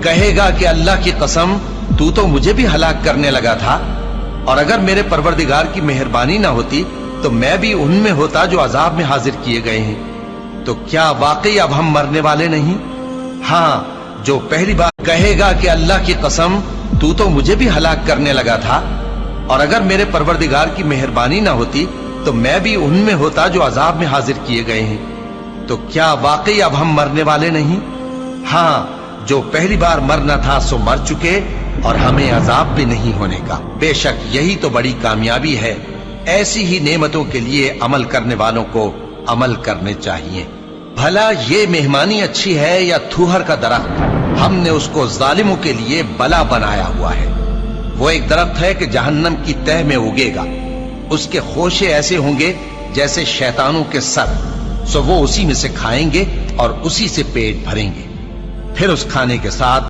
کہے گا کہ اللہ کی قسم تو تو مجھے بھی ہلاک کرنے لگا تھا، اور اگر میرے پروردگار کی مہربانی نہ ہوتی تو میں بھی ان میں ہوتا جو عذاب میں حاضر کیے گئے ہیں۔ تو کیا واقعی اب ہم مرنے والے نہیں؟ ہاں، جو پہلی بار کہے گا کہ اللہ کی قسم تو تو مجھے بھی ہلاک کرنے لگا تھا، اور اگر میرے پروردگار کی مہربانی نہ ہوتی تو میں بھی ان میں ہوتا جو عذاب میں حاضر کیے گئے ہیں۔ تو کیا واقعی اب ہم مرنے والے نہیں؟ ہاں، جو پہلی بار مرنا تھا سو مر چکے، اور ہمیں عذاب بھی نہیں ہونے کا۔ بے شک یہی تو بڑی کامیابی ہے۔ ایسی ہی نعمتوں کے لیے عمل کرنے والوں کو عمل کرنے چاہیے۔ بھلا یہ مہمانی اچھی ہے یا تھوہر کا درخت؟ ہم نے اس کو ظالموں کے لیے بلا بنایا ہوا ہے۔ وہ ایک درخت ہے کہ جہنم کی تہ میں اگے گا، اس کے خوشے ایسے ہوں گے جیسے شیطانوں کے سر، سو وہ اسی میں سے کھائیں گے اور اسی سے پیٹ بھریں گے، پھر اس کھانے کے ساتھ